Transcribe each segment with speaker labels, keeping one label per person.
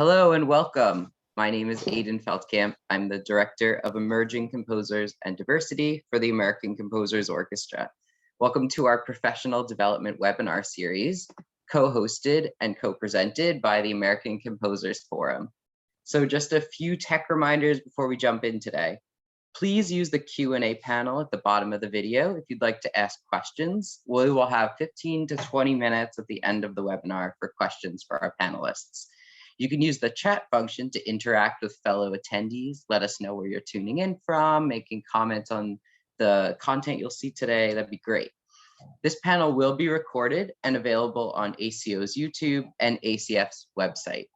Speaker 1: Hello and welcome. My name is Aidan Feldkamp. I'm the Director of Emerging Composers and Diversity for the American Composers Orchestra. Welcome to our Professional Development webinar series, co-hosted and co-presented by the American Composers Forum. So just a few tech reminders before we jump in today. Please use the Q&A panel at the bottom of the video if you'd like to ask questions. We will have 15 to 20 minutes at the end of the webinar for questions for our panelists. You can use the chat function to interact with fellow attendees, let us know where you're tuning in from, making comments on the content you'll see today. That'd be great. This panel will be recorded and available on ACO's YouTube and ACF's website.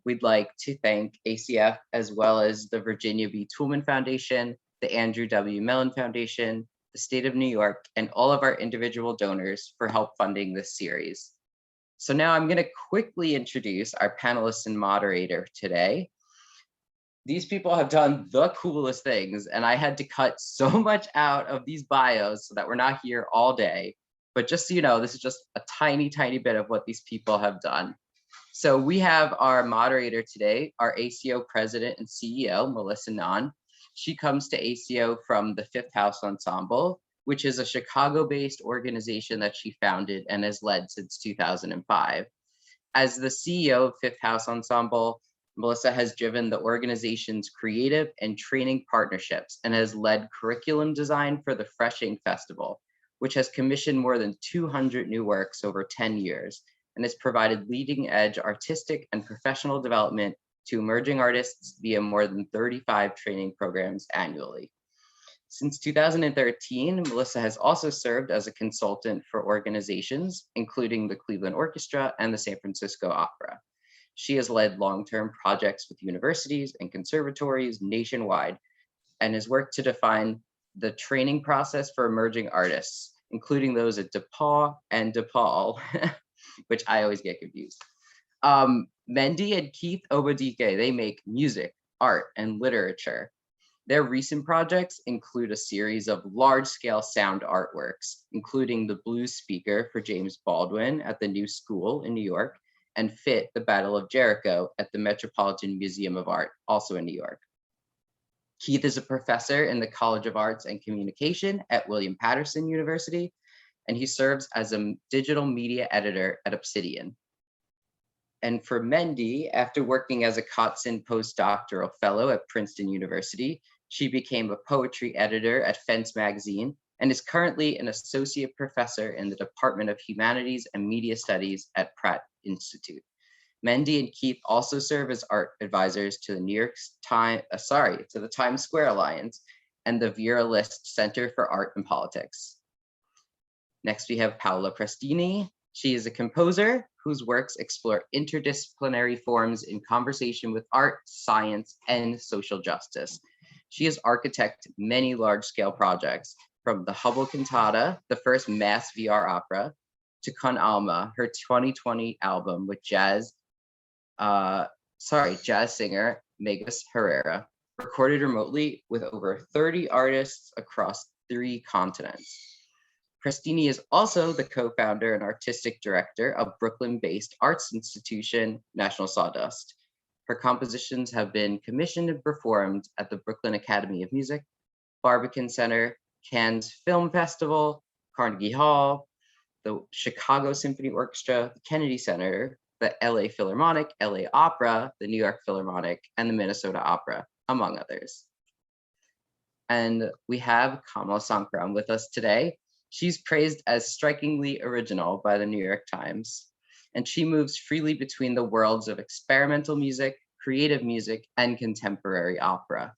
Speaker 1: We'd like to thank ACF as well as the Virginia B. Toolman Foundation, the Andrew W. Mellon Foundation, the State of New York, and all of our individual donors for help funding this series. So now I'm going to quickly introduce our panelists and moderator today. These people have done the coolest things, and I had to cut so much out of these bios so that we're not here all day. But just so you know, this is just a tiny, tiny bit of what these people have done. So we have our moderator today, our ACO president and CEO, Melissa Ngan. She comes to ACO from the Fifth House Ensemble, which is a Chicago-based organization that she founded and has led since 2005. As the CEO of Fifth House Ensemble, Melissa has driven the organization's creative and training partnerships and has led curriculum design for the Fresh Ink Festival, which has commissioned more than 200 new works over 10 years and has provided leading-edge artistic and professional development to emerging artists via more than 35 training programs annually. Since 2013, Melissa has also served as a consultant for organizations, including the Cleveland Orchestra and the San Francisco Opera. She has led long-term projects with universities and conservatories nationwide and has worked to define the training process for emerging artists, including those at DePaul and DePaul, which I always get confused. Mendi and Keith Obadike, they make music, art, and literature. Their recent projects include a series of large-scale sound artworks, including the blues speaker for James Baldwin at the New School in New York, and Fit, the Battle of Jericho at the Metropolitan Museum of Art, also in New York. Keith is a professor in the College of Arts and Communication at William Patterson University, and he serves as a digital media editor at Obsidian. And for Mendi, after working as a Kotzen postdoctoral fellow at Princeton University, she became a poetry editor at Fence Magazine and is currently an associate professor in the Department of Humanities and Media Studies at Pratt Institute. Mendi and Keith also serve as art advisors to the Times Square Alliance and the Vera List Center for Art and Politics. Next, we have Paola Prestini. She is a composer whose works explore interdisciplinary forms in conversation with art, science, and social justice. She has architected many large-scale projects, from the Hubble Cantata, the first mass VR opera, to Con Alma, her 2020 album with jazz singer Megas Herrera, recorded remotely with over 30 artists across 3 continents. Prestini is also the co-founder and artistic director of Brooklyn-based arts institution National Sawdust. Her compositions have been commissioned and performed at the Brooklyn Academy of Music, Barbican Center, Cannes Film Festival, Carnegie Hall, the Chicago Symphony Orchestra, the Kennedy Center, the LA Philharmonic, LA Opera, the New York Philharmonic, and the Minnesota Opera, among others. And we have Kamala Sankaram with us today. She's praised as strikingly original by the New York Times, and she moves freely between the worlds of experimental music, creative music, and contemporary opera.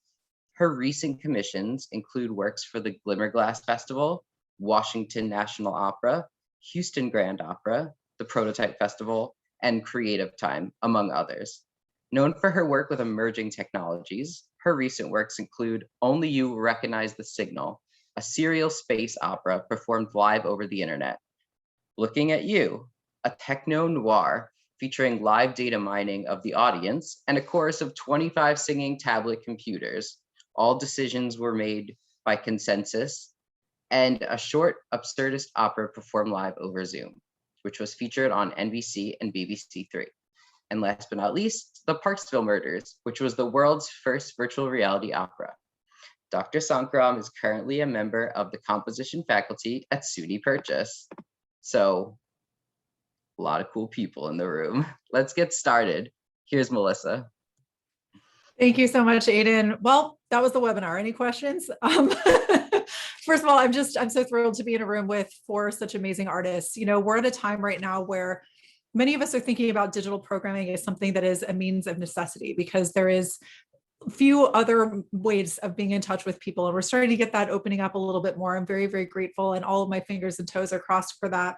Speaker 1: Her recent commissions include works for the Glimmerglass Festival, Washington National Opera, Houston Grand Opera, the Prototype Festival, and Creative Time, among others. Known for her work with emerging technologies, her recent works include Only You Will Recognize the Signal, a serial space opera performed live over the internet. Looking at You, a techno-noir featuring live data mining of the audience and a chorus of 25 singing tablet computers. All decisions were made by consensus, and a short absurdist opera performed live over Zoom, which was featured on NBC and BBC 3. and last but not least, The Parksville Murders, which was the world's first virtual reality opera. Dr. Sankaram is currently a member of the composition faculty at SUNY Purchase. So, a lot of cool people in the room. Let's get started. Here's Melissa.
Speaker 2: Thank you so much, Aiden. Well, that was the webinar. Any questions? First of all, I'm so thrilled to be in a room with four such amazing artists. You know, we're at a time right now where many of us are thinking about digital programming as something that is a means of necessity because there is few other ways of being in touch with people. And we're starting to get that opening up a little bit more. I'm very, very grateful, and all of my fingers and toes are crossed for that.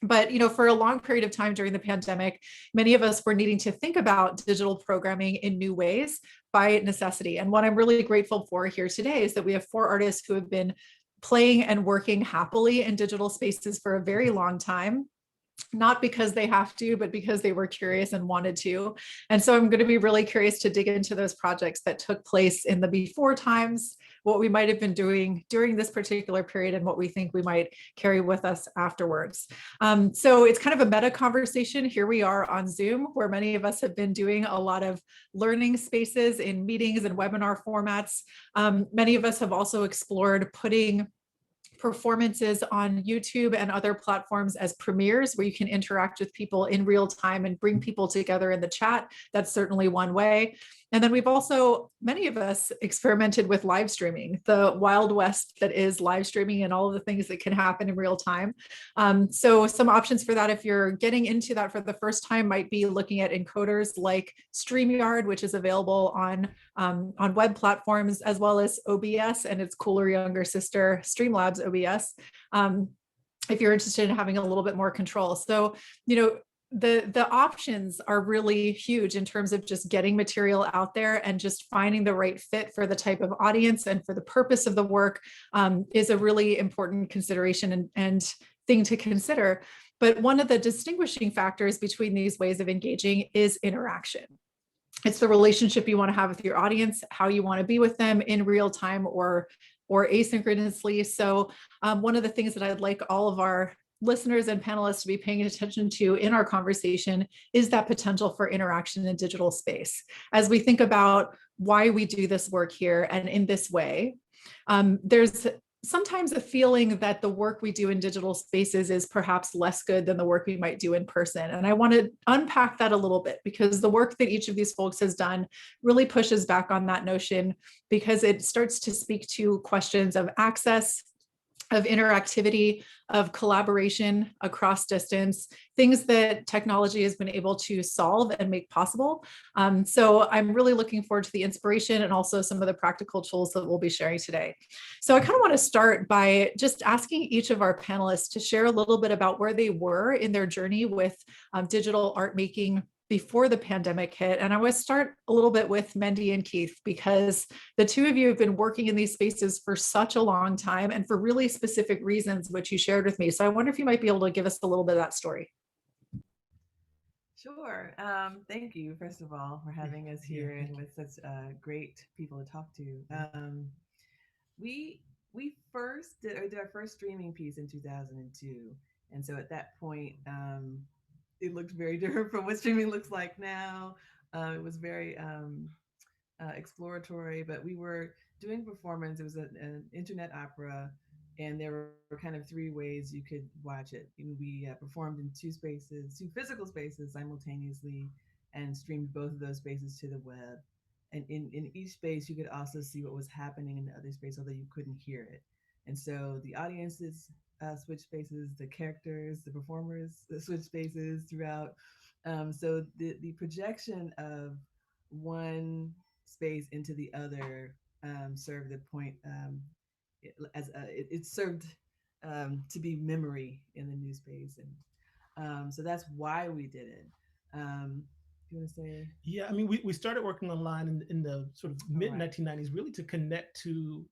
Speaker 2: But, you know, for a long period of time during the pandemic, many of us were needing to think about digital programming in new ways by necessity. And what I'm really grateful for here today is that we have four artists who have been playing and working happily in digital spaces for a very long time, not because they have to, but because they were curious and wanted to. And so I'm going to be really curious to dig into those projects that took place in the before times, what we might have been doing during this particular period, and what we think we might carry with us afterwards. So it's kind of a meta conversation. Here we are on Zoom, where many of us have been doing a lot of learning spaces in meetings and webinar formats. Many of us have also explored putting performances on YouTube and other platforms as premieres where you can interact with people in real time and bring people together in the chat. That's certainly one way. And then we've also, many of us, experimented with live streaming, the wild west that is live streaming and all of the things that can happen in real time. So some options for that, if you're getting into that for the first time, might be looking at encoders like StreamYard, which is available on web platforms, as well as OBS and its cooler younger sister, Streamlabs OBS, if you're interested in having a little bit more control. So, you know, the options are really huge in terms of just getting material out there and just finding the right fit for the type of audience and for the purpose of the work is a really important consideration and thing to consider. But one of the distinguishing factors between these ways of engaging is interaction. It's the relationship you want to have with your audience, how you want to be with them in real time or asynchronously. So one of the things that I'd like all of our listeners and panelists to be paying attention to in our conversation is that potential for interaction in digital space. As we think about why we do this work here and in this way, there's sometimes a feeling that the work we do in digital spaces is perhaps less good than the work we might do in person. And I want to unpack that a little bit because the work that each of these folks has done really pushes back on that notion because it starts to speak to questions of access, of interactivity, of collaboration across distance, things that technology has been able to solve and make possible. So I'm really looking forward to the inspiration and also some of the practical tools that we'll be sharing today. So I kind of want to start by just asking each of our panelists to share a little bit about where they were in their journey with digital art making before the pandemic hit. And I want to start a little bit with Mendi and Keith, because the two of you have been working in these spaces for such a long time and for really specific reasons, which you shared with me. So I wonder if you might be able to give us a little bit of that story.
Speaker 3: Sure. Thank you, first of all, for having us here and with such great people to talk to. We first did our first streaming piece in 2002. And so at that point, it looked very different from what streaming looks like now. It was very exploratory, but we were doing performance. It was an internet opera, and there were kind of three ways you could watch it. We performed in two physical spaces simultaneously, and streamed both of those spaces to the web. And in each space, you could also see what was happening in the other space, although you couldn't hear it. And so the audiences switch spaces, the characters, the performers switch spaces throughout. So the projection of one space into the other served the point it served to be memory in the new space, and so that's why we did it. You want to say?
Speaker 4: Yeah, I mean, we started working online in the sort of mid 1990s, really to connect to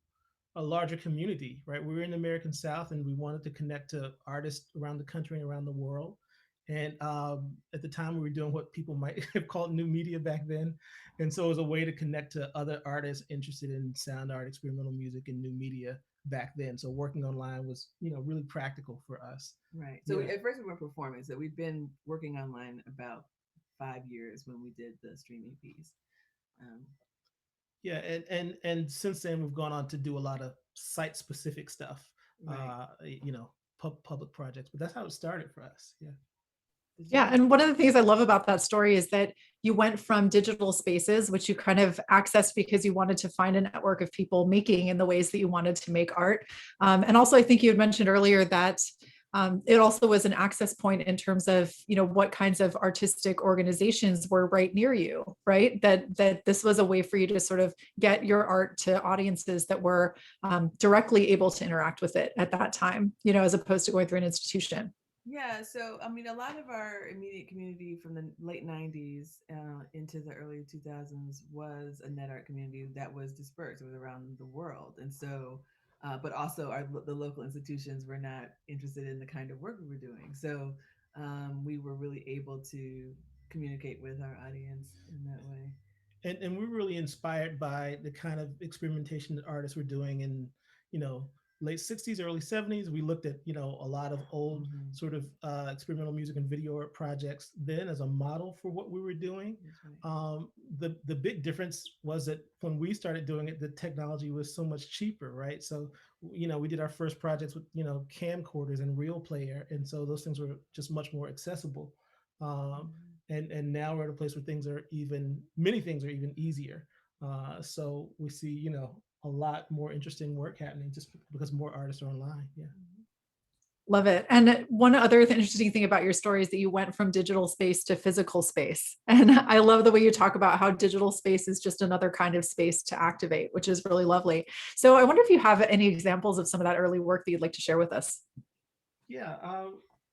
Speaker 4: a larger community, right? We were in the American South and we wanted to connect to artists around the country and around the world. And at the time we were doing what people might have called new media back then. And so it was a way to connect to other artists interested in sound art, experimental music, and new media back then. So working online was, really practical for us.
Speaker 3: Right. So at first we were performing. So we'd been working online about 5 years when we did the streaming piece.
Speaker 4: Yeah, and since then we've gone on to do a lot of site specific stuff,
Speaker 3: Right.
Speaker 4: public projects. But that's how it started for us. Yeah.
Speaker 2: Yeah. And one of the things I love about that story is that you went from digital spaces, which you kind of accessed because you wanted to find a network of people making in the ways that you wanted to make art. And also, I think you had mentioned earlier that it also was an access point in terms of, what kinds of artistic organizations were right near you, right? That this was a way for you to sort of get your art to audiences that were directly able to interact with it at that time, as opposed to going through an institution.
Speaker 3: Yeah, so I mean, a lot of our immediate community from the late 90s into the early 2000s was a net art community that was dispersed. It was around the world. And so, but also the local institutions were not interested in the kind of work we were doing. So we were really able to communicate with our audience in that way.
Speaker 4: And we're really inspired by the kind of experimentation that artists were doing in, you know, late 60s, early 70s. We looked at, a lot of old sort of experimental music and video art projects then as a model for what we were doing.
Speaker 3: Right.
Speaker 4: The big difference was that when we started doing it, the technology was so much cheaper, right? So, we did our first projects with, camcorders and Real Player. And so those things were just much more accessible. And now we're at a place where many things are even easier. So we see, a lot more interesting work happening just because more artists are online. Yeah.
Speaker 2: Love it. And one other interesting thing about your story is that you went from digital space to physical space. And I love the way you talk about how digital space is just another kind of space to activate, which is really lovely. So I wonder if you have any examples of some of that early work that you'd like to share with us.
Speaker 4: Yeah.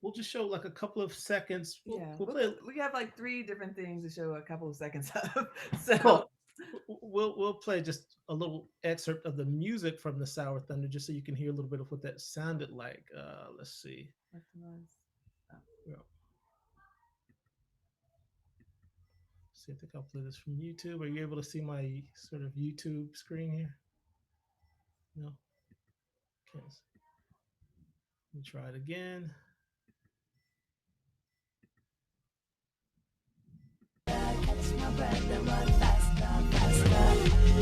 Speaker 4: We'll just show like a couple of seconds.
Speaker 3: We have like 3 different things to show a couple of seconds of. So
Speaker 2: cool.
Speaker 4: We'll play just a little excerpt of the music from the Sour Thunder, just so you can hear a little bit of what that sounded like. Let's see.
Speaker 3: What's the noise? Oh.
Speaker 4: Yeah. See, I think I'll play this from YouTube. Are you able to see my sort of YouTube screen here? No. Okay. Let me try it again. Catch my breath and run faster, faster.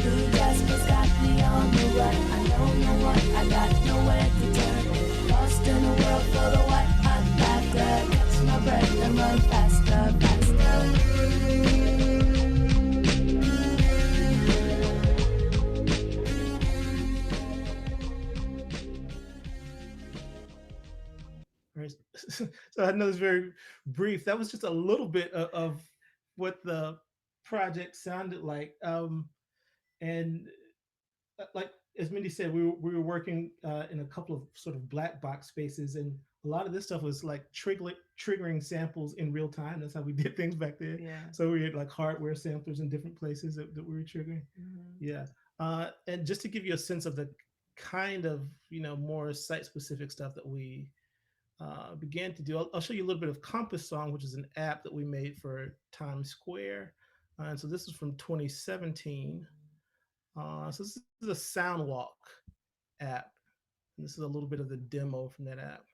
Speaker 4: Blue Jasper's got me on the run. I don't know what, I got nowhere to turn. Lost in a world full of what I'm after. Catch my breath and run faster, faster. So I know it's very brief. That was just a little bit of what the project sounded like. And like as Mendi said, we were working in a couple of sort of black box spaces, and a lot of this stuff was like triggering samples in real time. That's how we did things back then.
Speaker 3: Yeah.
Speaker 4: So we had like hardware samplers in different places that we were triggering. Yeah. And just to give you a sense of the kind of, more site specific stuff that we began to do. I'll show you a little bit of Compass Song, which is an app that we made for Times Square. And so this is from 2017. So this is a sound walk app. And this is a little bit of the demo from that app.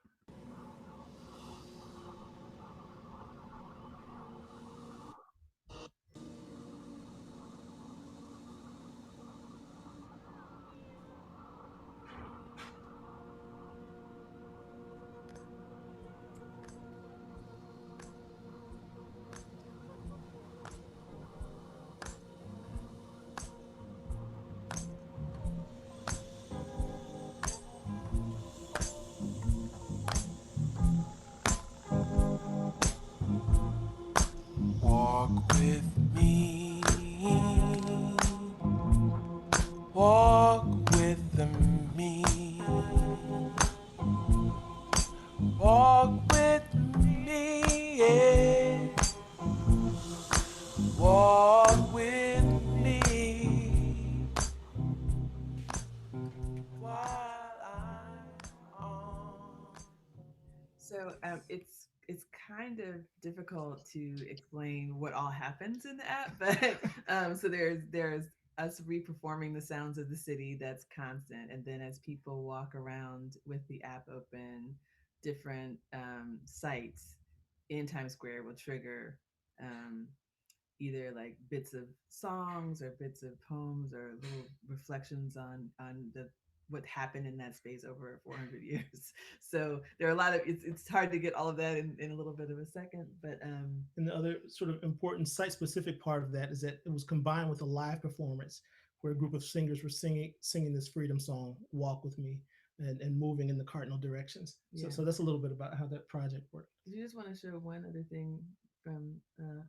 Speaker 5: Walk with me, walk with me, walk with me, yeah. Walk with me while I'm on.
Speaker 3: So it's kind of difficult to explain what all happens in the app, but so there's us reperforming the sounds of the city, that's constant, and then as people walk around with the app open, different sites in Times Square will trigger either like bits of songs or bits of poems or little reflections on what happened in that space over 400 years. So there are a lot of, it's hard to get all of that in a little bit of a second, but
Speaker 4: and the other sort of important site-specific part of that is that it was combined with a live performance where a group of singers were singing this freedom song, "Walk with Me," and moving in the cardinal directions.
Speaker 3: Yeah.
Speaker 4: So that's a little bit about how that project worked.
Speaker 3: Do you just want to show one other thing from,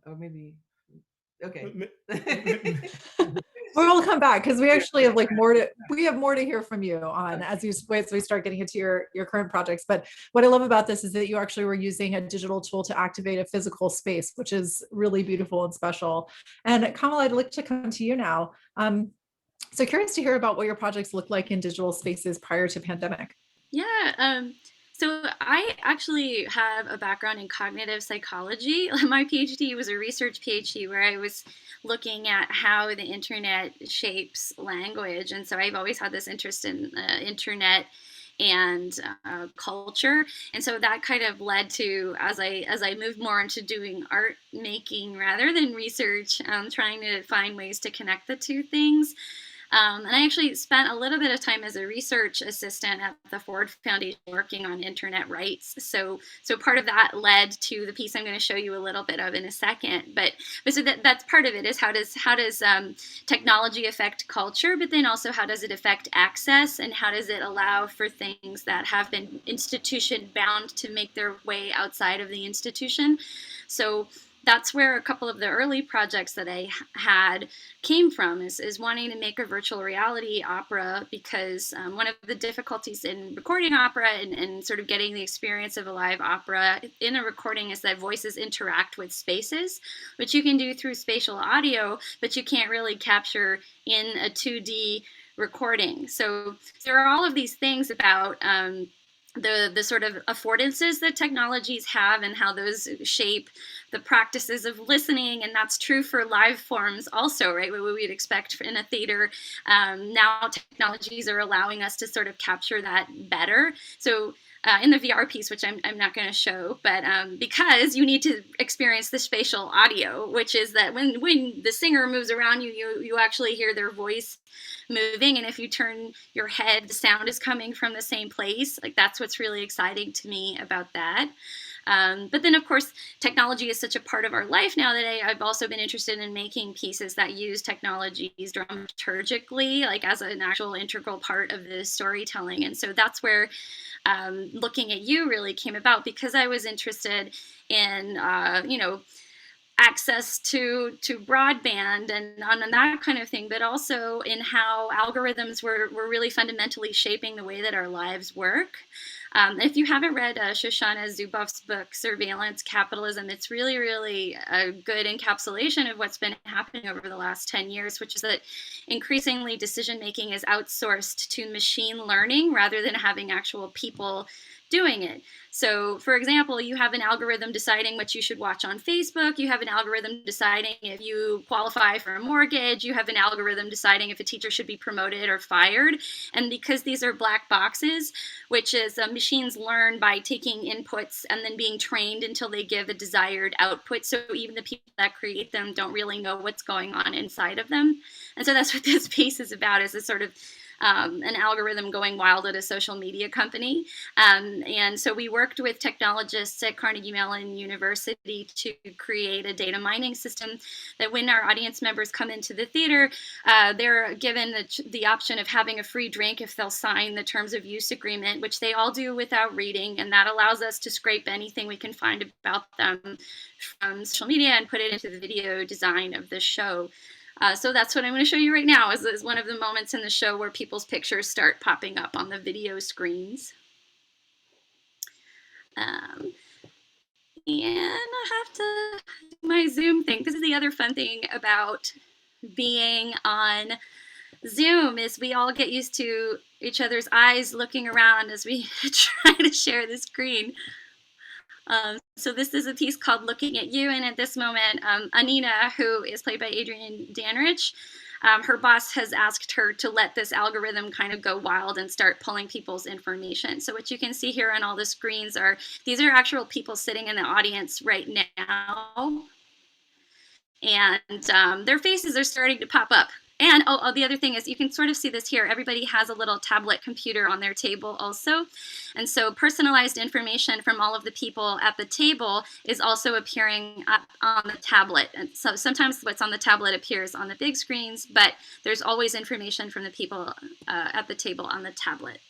Speaker 3: or maybe, okay.
Speaker 2: We'll come back because we actually have like more to hear from you on as you wait, so we start getting into your current projects. But what I love about this is that you actually were using a digital tool to activate a physical space, which is really beautiful and special. And Kamala, I'd like to come to you now. So curious to hear about what your projects look like in digital spaces prior to pandemic.
Speaker 6: Yeah. So I actually have a background in cognitive psychology. My PhD was a research PhD where I was looking at how the internet shapes language. And so I've always had this interest in internet and culture. And so that kind of led to, as I moved more into doing art making rather than research, trying to find ways to connect the two things. And I actually spent a little bit of time as a research assistant at the Ford Foundation working on internet rights. So part of that led to the piece I'm going to show you a little bit of in a second. But so that's part of it, is how does technology affect culture, but then also how does it affect access, and how does it allow for things that have been institution bound to make their way outside of the institution. So that's where a couple of the early projects that I had came from, is wanting to make a virtual reality opera, because one of the difficulties in recording opera and sort of getting the experience of a live opera in a recording is that voices interact with spaces, which you can do through spatial audio, but you can't really capture in a 2D recording. So there are all of these things about the sort of affordances that technologies have and how those shape the practices of listening. And that's true for live forms also, right? What we'd expect in a theater. Now technologies are allowing us to sort of capture that better. So in the VR piece, which I'm not going to show, but because you need to experience the spatial audio, which is that when the singer moves around you actually hear their voice moving, and if you turn your head, the sound is coming from the same place. Like, that's what's really exciting to me about that. But then, of course, technology is such a part of our life now that I've also been interested in making pieces that use technologies dramaturgically, like as an actual integral part of the storytelling. And so that's where Looking at You really came about, because I was interested in, access to broadband and on that kind of thing, but also in how algorithms were really fundamentally shaping the way that our lives work. If you haven't read Shoshana Zuboff's book, Surveillance Capitalism, it's really, really a good encapsulation of what's been happening over the last 10 years, which is that increasingly decision-making is outsourced to machine learning rather than having actual people doing it. So, for example, you have an algorithm deciding what you should watch on Facebook. You have an algorithm deciding if you qualify for a mortgage. You have an algorithm deciding if a teacher should be promoted or fired. And because these are black boxes, which is machines learn by taking inputs and then being trained until they give a desired output. So even the people that create them don't really know what's going on inside of them. And so that's what this piece is about, is a sort of an algorithm going wild at a social media company. And so we worked with technologists at Carnegie Mellon University to create a data mining system that when our audience members come into the theater, they're given the option of having a free drink if they'll sign the terms of use agreement, which they all do without reading. And that allows us to scrape anything we can find about them from social media and put it into the video design of the show. So that's what I'm going to show you right now, is one of the moments in the show where people's pictures start popping up on the video screens. And I have to do my Zoom thing. This is the other fun thing about being on Zoom, is we all get used to each other's eyes looking around as we try to share the screen. So this is a piece called Looking at You, and at this moment, Anina, who is played by Adrienne Danrich, her boss has asked her to let this algorithm kind of go wild and start pulling people's information. So what you can see here on all the screens these are actual people sitting in the audience right now. and their faces are starting to pop up. And the other thing is, you can sort of see this here. Everybody has a little tablet computer on their table also. And so personalized information from all of the people at the table is also appearing up on the tablet. And so sometimes what's on the tablet appears on the big screens, but there's always information from the people at the table on the tablet.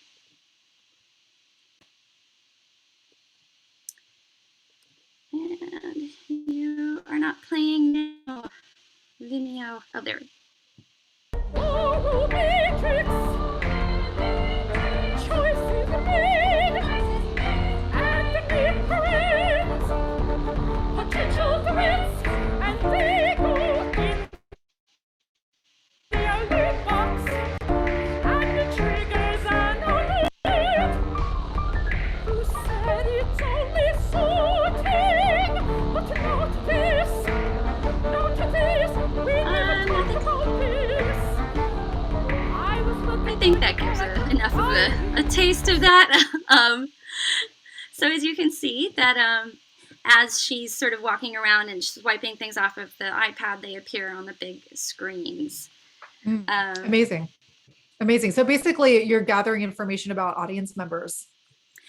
Speaker 6: And you are not playing now. Vimeo. Oh, there. I think that gives enough of a taste of that. So as you can see that as she's sort of walking around and swiping things off of the iPad, they appear on the big screens.
Speaker 2: Amazing. Amazing. So basically you're gathering information about audience members.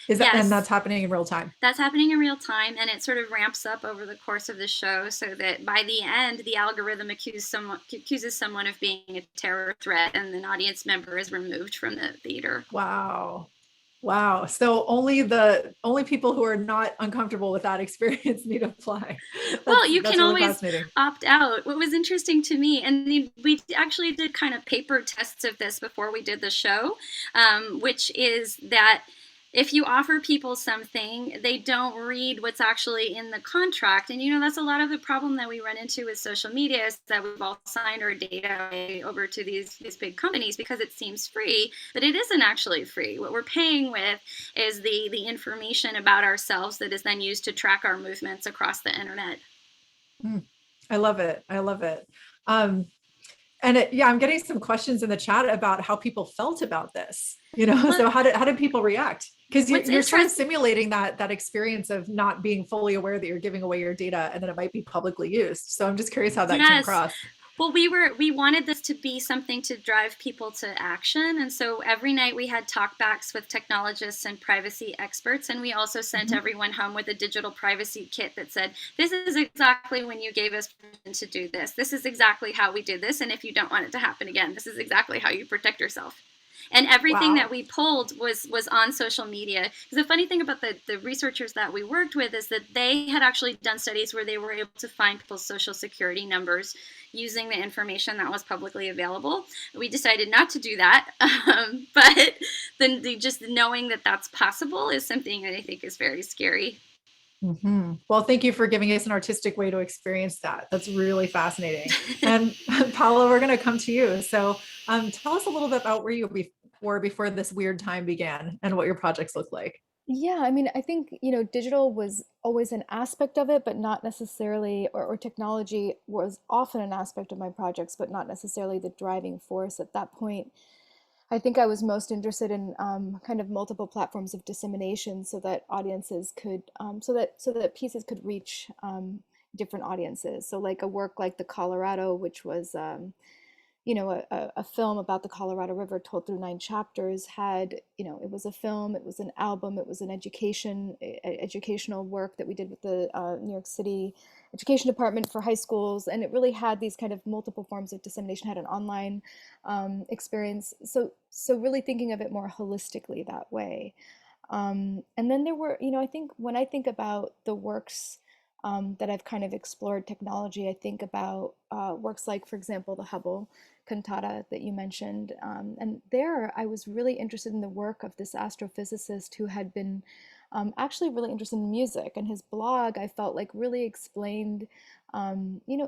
Speaker 2: Is that,
Speaker 6: yes.
Speaker 2: And that's happening in real time?
Speaker 6: That's happening in real time, and it sort of ramps up over the course of the show so that by the end, the algorithm accuses someone of being a terror threat, and an audience member is removed from the theater.
Speaker 2: Wow. Wow. So only people who are not uncomfortable with that experience need to apply.
Speaker 6: Well, you can really always opt out. What was interesting to me, and we actually did kind of paper tests of this before we did the show, which is that if you offer people something, they don't read what's actually in the contract. And, that's a lot of the problem that we run into with social media is that we've all signed our data over to these big companies because it seems free, but it isn't actually free. What we're paying with is the information about ourselves that is then used to track our movements across the internet.
Speaker 2: I love it. I love it. I'm getting some questions in the chat about how people felt about this. So how did people react? Because you're sort of simulating that experience of not being fully aware that you're giving away your data and that it might be publicly used. So I'm just curious how that came across.
Speaker 6: Well, we wanted this to be something to drive people to action. And so every night we had talkbacks with technologists and privacy experts. And we also sent everyone home with a digital privacy kit that said, this is exactly when you gave us permission to do this. This is exactly how we did this. And if you don't want it to happen again, this is exactly how you protect yourself. And everything that we pulled was on social media. Because the funny thing about the researchers that we worked with is that they had actually done studies where they were able to find people's social security numbers using the information that was publicly available. We decided not to do that, but then just knowing that that's possible is something that I think is very scary.
Speaker 2: Well, thank you for giving us an artistic way to experience that. That's really fascinating. And Paola, we're going to come to you. So tell us a little bit about where you were before this weird time began and what your projects look like.
Speaker 7: Yeah, I mean, I think, digital was always an aspect of it, but not necessarily, or technology was often an aspect of my projects, but not necessarily the driving force at that point. I think I was most interested in kind of multiple platforms of dissemination so that audiences could, so that pieces could reach different audiences. So like a work like The Colorado, which was, a film about the Colorado River told through 9 chapters, had, it was a film, it was an album, it was an educational work that we did with the New York City Education Department for high schools. And it really had these kind of multiple forms of dissemination, had an online experience. So really thinking of it more holistically that way. And then there were, I think when I think about the works that I've kind of explored technology, I think about works like, for example, the Hubble cantata that you mentioned. And there I was really interested in the work of this astrophysicist who had been actually really interested in music. And his blog, I felt like really explained,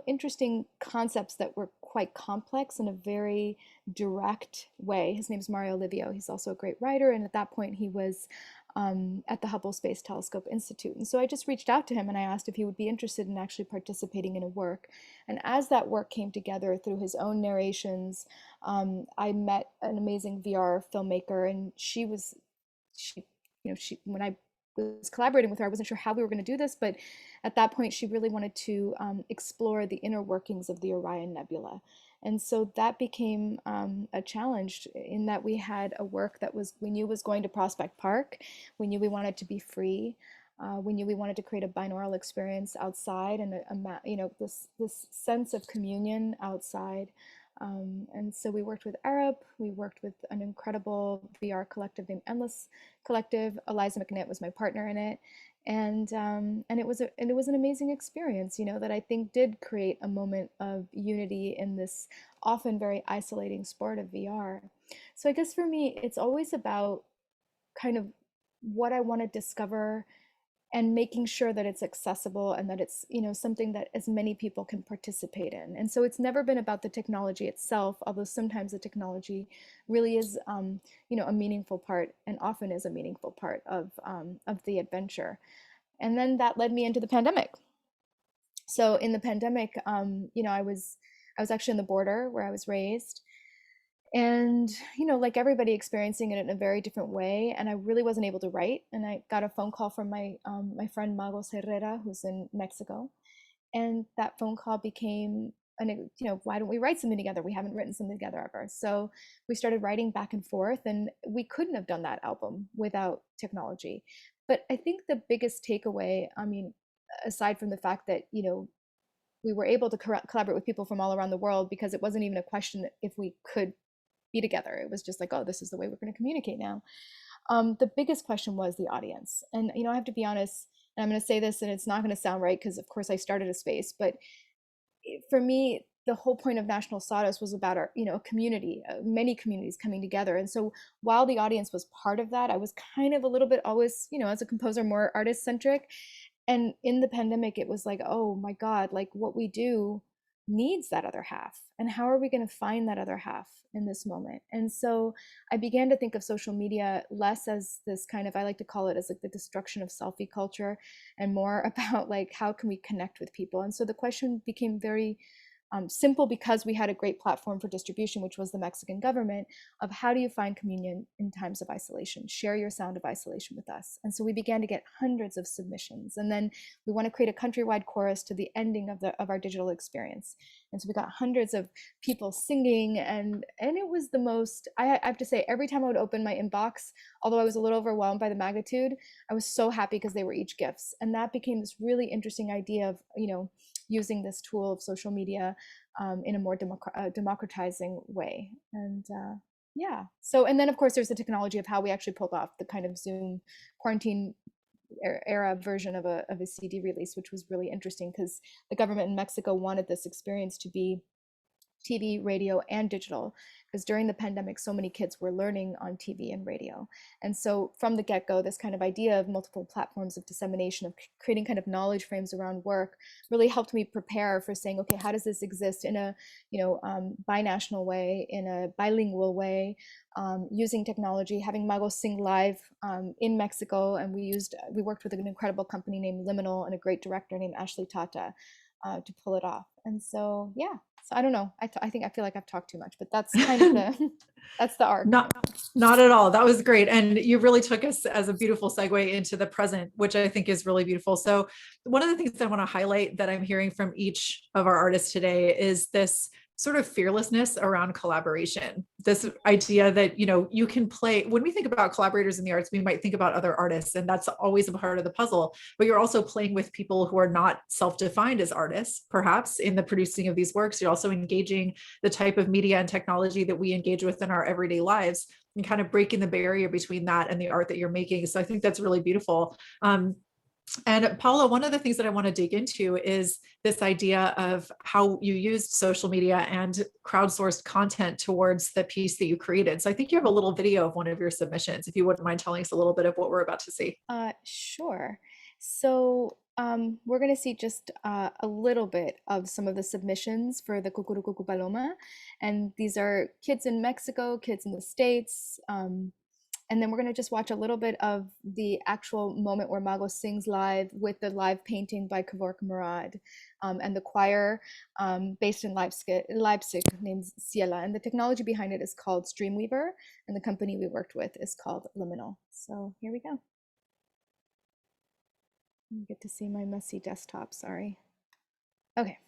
Speaker 7: interesting concepts that were quite complex in a very direct way. His name's Mario Livio. He's also a great writer. And at that point he was at the Hubble Space Telescope Institute. And so I just reached out to him and I asked if he would be interested in actually participating in a work. And as that work came together through his own narrations, I met an amazing VR filmmaker, and when I was collaborating with her, I wasn't sure how we were going to do this, but at that point, she really wanted to explore the inner workings of the Orion Nebula. And so that became a challenge in that we had a work that we knew was going to Prospect Park. We knew we wanted to be free. We knew we wanted to create a binaural experience outside and this sense of communion outside. And so we worked with Arab, we worked with an incredible VR collective named Endless Collective. Eliza McNitt was my partner in it. And it was an amazing experience, that I think did create a moment of unity in this often very isolating sport of VR. So I guess for me, it's always about kind of what I want to discover and making sure that it's accessible and that it's something that as many people can participate in. And so it's never been about the technology itself, although sometimes the technology really is a meaningful part, and often is a meaningful part of the adventure. And then that led me into the pandemic. So in the pandemic, I was actually on the border where I was raised, and like everybody, experiencing it in a very different way. And I really wasn't able to write, and I got a phone call from my friend Magos Herrera, who's in Mexico. And that phone call became why don't we write something together? We haven't written something together ever. So we started writing back and forth, and we couldn't have done that album without technology. But I think the biggest takeaway, aside from the fact that we were able to collaborate with people from all around the world, because it wasn't even a question if we could be together. It was just like, oh, this is the way we're going to communicate now. The biggest question was the audience. And, I have to be honest, and I'm going to say this, and it's not going to sound right, because of course I started a space, but for me, the whole point of National Sawdust was about our, community, many communities coming together. And so while the audience was part of that, I was kind of a little bit always, as a composer, more artist centric. And in the pandemic, it was like, oh my God, like what we do needs that other half. And how are we going to find that other half in this moment? And so I began to think of social media less as this kind of, I like to call it as like the destruction of selfie culture, and more about like, how can we connect with people? And so the question became very simple, because we had a great platform for distribution, which was the Mexican government, of how do you find communion in times of isolation? Share your sound of isolation with us. And so we began to get hundreds of submissions. And then we want to create a countrywide chorus to the ending of our digital experience. And so we got hundreds of people singing, and it was the most, I have to say, every time I would open my inbox, although I was a little overwhelmed by the magnitude, I was so happy because they were each gifts. And that became this really interesting idea of, using this tool of social media in a more democratizing way. And yeah, so, and then of course there's the technology of how we actually pulled off the kind of Zoom quarantine era version of a CD release, which was really interesting, because the government in Mexico wanted this experience to be TV, radio, and digital, because during the pandemic, so many kids were learning on TV and radio. And so from the get-go, this kind of idea of multiple platforms of dissemination, of creating kind of knowledge frames around work, really helped me prepare for saying, okay, how does this exist in a binational way, in a bilingual way, using technology, having Magos sing live in Mexico. And we worked with an incredible company named Liminal and a great director named Ashley Tata to pull it off. And so, yeah. So I don't know. I feel like I've talked too much, but that's kind of that's the arc.
Speaker 2: Not at all. That was great. And you really took us as a beautiful segue into the present, which I think is really beautiful. So one of the things that I want to highlight that I'm hearing from each of our artists today is this sort of fearlessness around collaboration. This idea that, you can play, when we think about collaborators in the arts, we might think about other artists, and that's always a part of the puzzle, but you're also playing with people who are not self-defined as artists, perhaps in the producing of these works. You're also engaging the type of media and technology that we engage with in our everyday lives, and kind of breaking the barrier between that and the art that you're making. So I think that's really beautiful. And Paola, one of the things that I want to dig into is this idea of how you used social media and crowdsourced content towards the piece that you created. So I think you have a little video of one of your submissions, if you wouldn't mind telling us a little bit of what we're about to see.
Speaker 7: Sure. So we're going to see just a little bit of some of the submissions for the Cucurucucu Paloma. And these are kids in Mexico, kids in the States, and then we're going to just watch a little bit of the actual moment where Magos sings live with the live painting by Kevork Murad and the choir based in Leipzig named Ciela. And the technology behind it is called Streamweaver, and the company we worked with is called Liminal. So here we go. You get to see my messy desktop, sorry. Okay.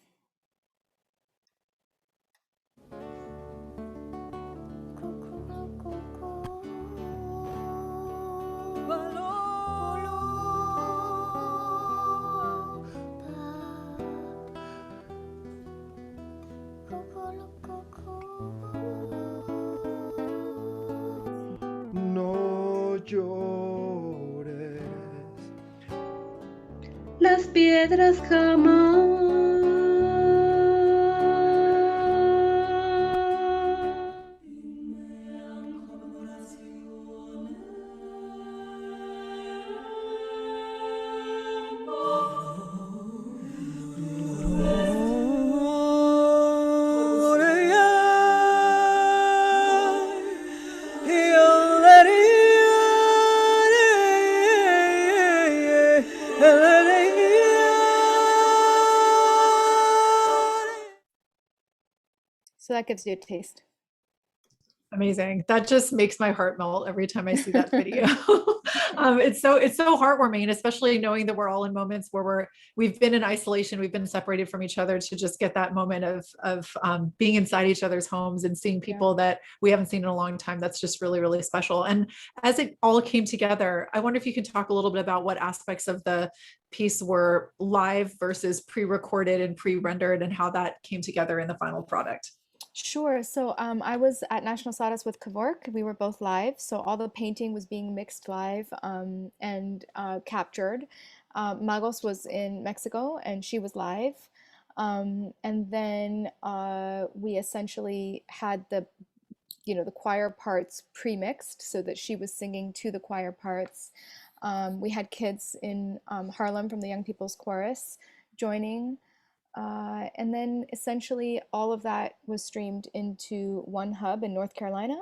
Speaker 5: No llores.
Speaker 8: Las piedras jamás
Speaker 7: So that gives you a taste.
Speaker 2: Amazing. That just makes my heart melt every time I see that video. It's so heartwarming, and especially knowing that we're all in moments where we've been in isolation, we've been separated from each other, to just get that moment of being inside each other's homes and seeing people that we haven't seen in a long time. That's just really, really special. And as it all came together, I wonder if you can talk a little bit about what aspects of the piece were live versus pre-recorded and pre-rendered, and how that came together in the final product.
Speaker 7: Sure. So I was at National Sadas with Kavork. We were both live. So all the painting was being mixed live and captured. Magos was in Mexico and she was live. And then we essentially had the choir parts pre-mixed so that she was singing to the choir parts. We had kids in Harlem from the Young People's Chorus joining. And then essentially all of that was streamed into one hub in North Carolina,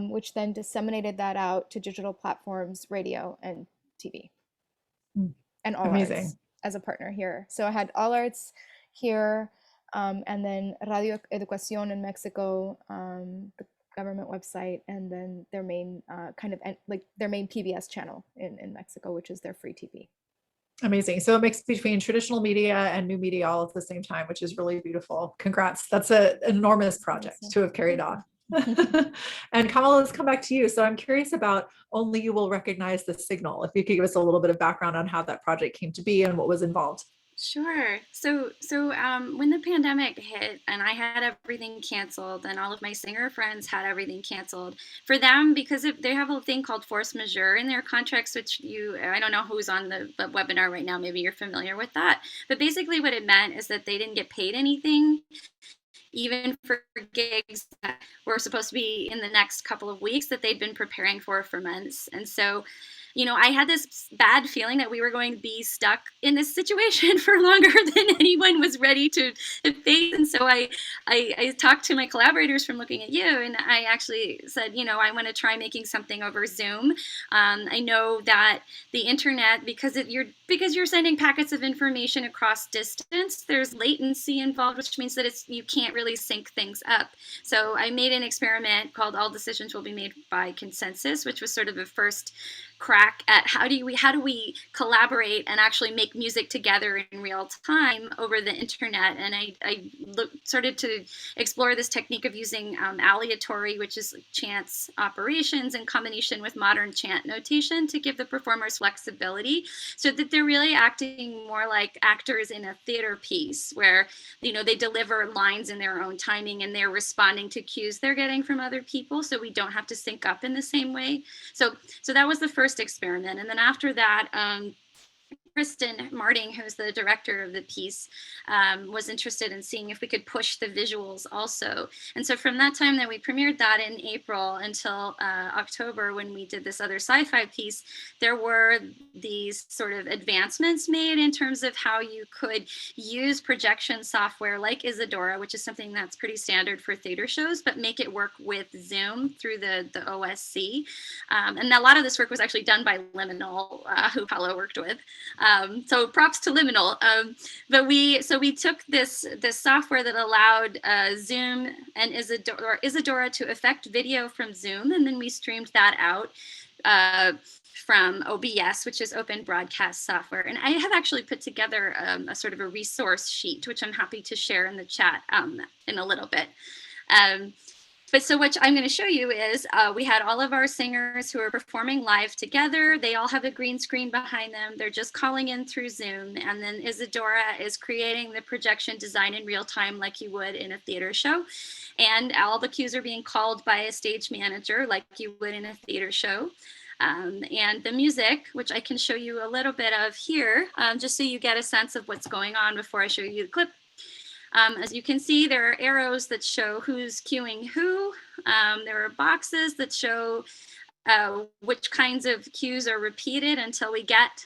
Speaker 7: which then disseminated that out to digital platforms, radio and TV, and All Arts as a partner here. So I had All Arts here, and then Radio Educación in Mexico, the government website, and then their main their main PBS channel in Mexico, which is their free TV.
Speaker 2: Amazing. So a mix between traditional media and new media all at the same time, which is really beautiful. Congrats. That's an enormous project to have carried off. And Kamala, let's come back to you. So I'm curious about Only You Will Recognize the Signal. If you could give us a little bit of background on how that project came to be and what was involved.
Speaker 6: Sure. So when the pandemic hit and I had everything canceled and all of my singer friends had everything canceled, for them, because they have a thing called force majeure in their contracts, which I don't know who's on the webinar right now, maybe you're familiar with that. But basically what it meant is that they didn't get paid anything, even for gigs that were supposed to be in the next couple of weeks that they'd been preparing for months. And so, I had this bad feeling that we were going to be stuck in this situation for longer than anyone was ready to face. And so I talked to my collaborators from Looking at You, and I actually said, I want to try making something over Zoom. I know that the internet, because you're sending packets of information across distance, there's latency involved, which means that you can't really sync things up. So I made an experiment called All Decisions Will Be Made by Consensus, which was sort of the first crack at how do we collaborate and actually make music together in real time over the internet. And I started to explore this technique of using aleatory, which is chance operations, in combination with modern chant notation to give the performers flexibility, so that they're really acting more like actors in a theater piece where they deliver lines in their own timing and they're responding to cues they're getting from other people, so we don't have to sync up in the same way. So that was the first experiment. And then after that, Kristen Marting, who's the director of the piece, was interested in seeing if we could push the visuals also. And so from that time that we premiered that in April until October, when we did this other sci-fi piece, there were these sort of advancements made in terms of how you could use projection software like Isadora, which is something that's pretty standard for theater shows, but make it work with Zoom through the OSC. And a lot of this work was actually done by Liminal, who Paolo worked with. So props to Liminal. But we took this software that allowed Zoom and Isadora to affect video from Zoom, and then we streamed that out from OBS, which is Open Broadcast Software. And I have actually put together a sort of a resource sheet, which I'm happy to share in the chat in a little bit. But so what I'm going to show you is we had all of our singers who are performing live together. They all have a green screen behind them. They're just calling in through Zoom. And then Isadora is creating the projection design in real time like you would in a theater show. And all the cues are being called by a stage manager like you would in a theater show. And the music, which I can show you a little bit of here, just so you get a sense of what's going on before I show you the clip. As you can see, there are arrows that show who's cueing who. There are boxes that show which kinds of cues are repeated until we get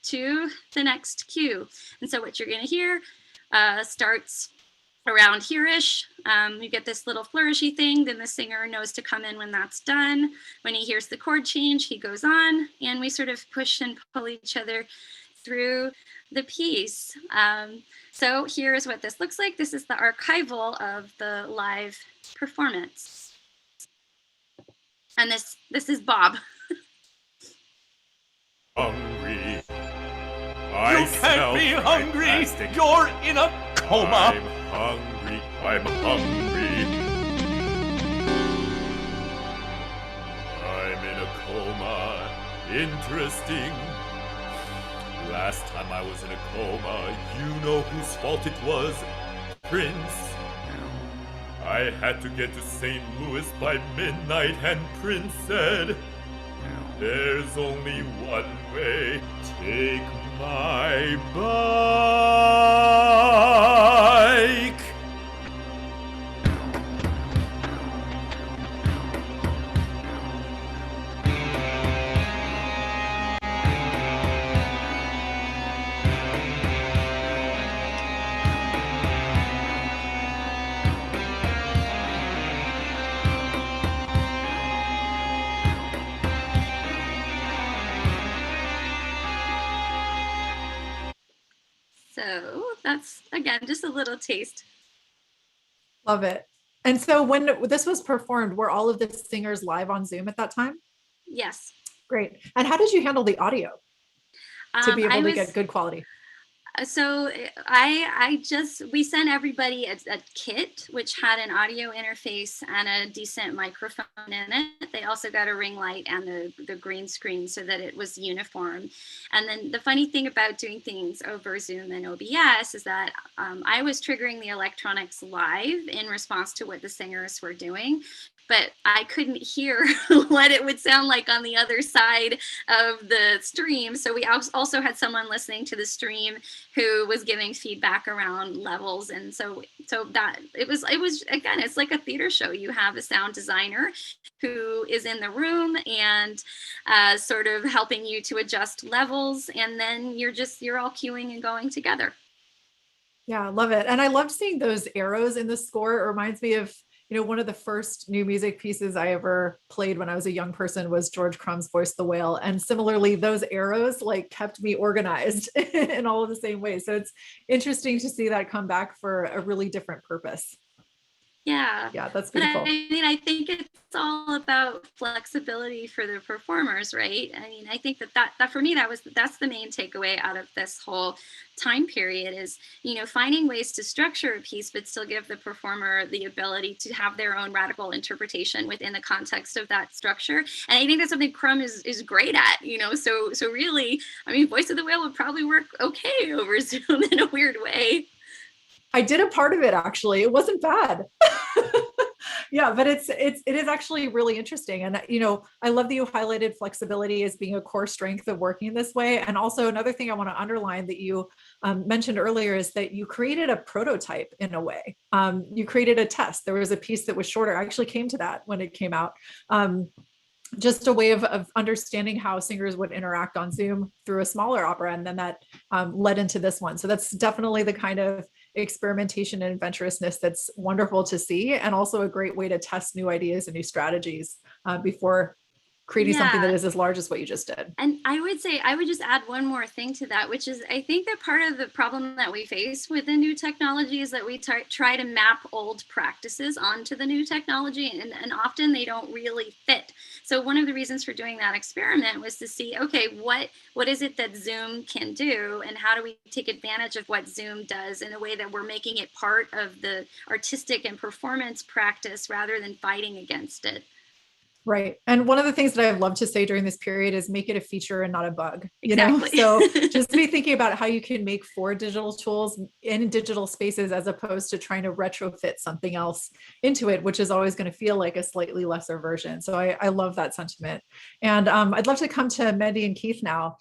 Speaker 6: to the next cue. And so what you're going to hear starts around here-ish. You get this little flourishy thing, then the singer knows to come in when that's done. When he hears the chord change, he goes on, and we sort of push and pull each other through the piece. So here's what this looks like. This is the archival of the live performance. And this is Bob.
Speaker 9: Hungry.
Speaker 10: You can't be hungry.
Speaker 9: Fantastic.
Speaker 10: You're in a coma.
Speaker 9: I'm hungry. I'm hungry. I'm in a coma. Interesting. Last time I was in a coma, you know whose fault it was? Prince. I had to get to St. Louis by midnight, and Prince said, there's only one way. Take my bike.
Speaker 6: So that's, again, just a little taste.
Speaker 2: Love it. And so when this was performed, were all of the singers live on Zoom at that time?
Speaker 6: Yes.
Speaker 2: Great. And how did you handle the audio to be able to get good quality?
Speaker 6: So we sent everybody a kit, which had an audio interface and a decent microphone in it. They also got a ring light and the green screen so that it was uniform. And then the funny thing about doing things over Zoom and OBS is that I was triggering the electronics live in response to what the singers were doing. But I couldn't hear what it would sound like on the other side of the stream. So we also had someone listening to the stream who was giving feedback around levels. And so that it was again, it's like a theater show. You have a sound designer who is in the room and sort of helping you to adjust levels. And then you're all cueing and going together.
Speaker 2: Yeah, I love it. And I loved seeing those arrows in the score. It reminds me of, one of the first new music pieces I ever played when I was a young person was George Crumb's Voice the Whale. And similarly, those arrows like kept me organized in all of the same ways. So it's interesting to see that come back for a really different purpose.
Speaker 6: Yeah.
Speaker 2: Yeah, that's beautiful.
Speaker 6: But I think it's all about flexibility for the performers, right? I think that for me, that's the main takeaway out of this whole time period is, finding ways to structure a piece, but still give the performer the ability to have their own radical interpretation within the context of that structure. And I think that's something Crumb is great at, so really, Voice of the Whale would probably work okay over Zoom in a weird way.
Speaker 2: I did a part of it, actually. It wasn't bad. Yeah, but it is actually really interesting. And, I love that you highlighted flexibility as being a core strength of working this way. And also another thing I want to underline that you mentioned earlier is that you created a prototype in a way. You created a test. There was a piece that was shorter. I actually came to that when it came out. Just a way of understanding how singers would interact on Zoom through a smaller opera. And then that led into this one. So that's definitely the kind of experimentation and adventurousness that's wonderful to see. And also a great way to test new ideas and new strategies before creating something that
Speaker 6: Yeah.
Speaker 2: is as large as what you just did.
Speaker 6: And I would say, I would just add one more thing to that, which is I think that part of the problem that we face with the new technology is that we try to map old practices onto the new technology, and often they don't really fit. So one of the reasons for doing that experiment was to see, okay, what is it that Zoom can do, and how do we take advantage of what Zoom does in a way that we're making it part of the artistic and performance practice rather than fighting against it.
Speaker 2: Right. And one of the things that I've loved to say during this period is make it a feature and not a bug, you
Speaker 6: Exactly.
Speaker 2: know? So just be thinking about how you can make 4 digital tools in digital spaces as opposed to trying to retrofit something else into it, which is always going to feel like a slightly lesser version. So I love that sentiment. And I'd love to come to Mendi and Keith now